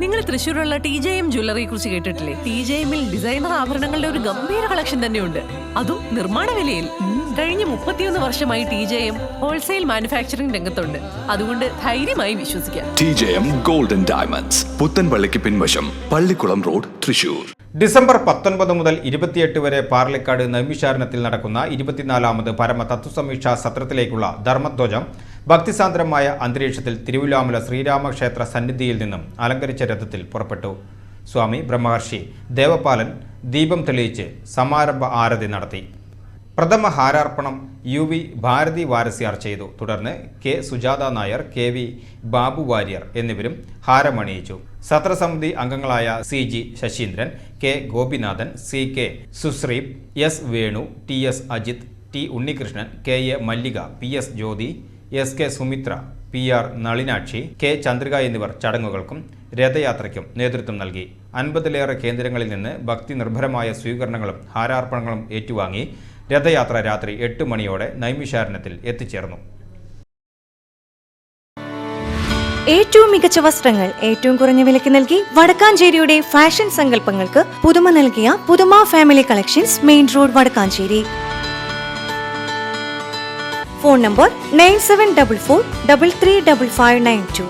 നിങ്ങൾ തൃശ്ശൂരുള്ള TJM ജ്വല്ലറിയെ കുറിച്ച് കേട്ടിട്ടില്ലേ? TJMൽ ഡിസൈനർ ആഭരണങ്ങളുടെ ഒരു ഗംഭീര കളക്ഷൻ തന്നെയുണ്ട്, അതും നിർമ്മാണ വിലയിൽ. കഴിഞ്ഞ 31 വർഷമായി TJM ഹോൾസെയിൽ മാനുഫാക്ചറിംഗ് രംഗത്തുണ്ട്. അതുകൊണ്ട് ധൈര്യമായി വിശ്വസിക്കാം. TJM ഗോൾഡൻ ഡയമണ്ട്സ്, പുത്തൻപള്ളിക്ക് പിൻവശം, പള്ളിക്കുളം റോഡ്, തൃശ്ശൂർ. ഡിസംബർ 19 മുതൽ 28 വരെ പാർലിക്കാട് നൈമിഷാരണത്തിൽ നടക്കുന്ന 24ാമത് പരമ തത്വസമീക്ഷാ സത്രത്തിലേക്കുള്ള ധർമ്മധ്വജം ഭക്തിസാന്ദ്രമായ അന്തരീക്ഷത്തിൽ തിരുവിലാമല ശ്രീരാമക്ഷേത്ര സന്നിധിയിൽ നിന്നും അലങ്കരിച്ച രഥത്തിൽ പുറപ്പെട്ടു. സ്വാമി ബ്രഹ്മഹർഷി ദേവപാലൻ ദീപം തെളിയിച്ച് സമാരംഭ ആരതി നടത്തി. പ്രഥമ ഹാരാർപ്പണം UV ഭാരതി വാരസ്യാർ ചെയ്തു. തുടർന്ന് K സുജാത നായർ, KV ബാബു വാര്യർ എന്നിവരും ഹാരമണിയിച്ചു. സത്രസമിതി അംഗങ്ങളായ CG Saseendran, K Gopinathan, CK Susreep, S Venu, TS Ajith, T Unnikrishnan, KA മല്ലിക, PS ജ്യോതി, SK Sumitra, PR Nalinakshi, K Chandrika എന്നിവർ ചടങ്ങുകൾക്കും രഥയാത്രയ്ക്കും നേതൃത്വം നൽകി. 50ലേറെ കേന്ദ്രങ്ങളിൽ നിന്ന് ഭക്തി നിർഭരമായ സ്വീകരണങ്ങളും ഹാരാർപ്പണങ്ങളും ഏറ്റുവാങ്ങി രഥയാത്ര രാത്രി 8 മണിയോടെ നൈമിഷാരണത്തിൽ എത്തിച്ചേർന്നു. ഏറ്റവും മികച്ച വസ്ത്രങ്ങൾ ഏറ്റവും കുറഞ്ഞ വിലയ്ക്ക് നൽകി വടക്കാഞ്ചേരിയുടെ ഫാഷൻ സങ്കല്പങ്ങൾക്ക് പുതുമ നൽകിയ പുതുമ family collections, main road, Vadakkancheri. Phone number 9744335592.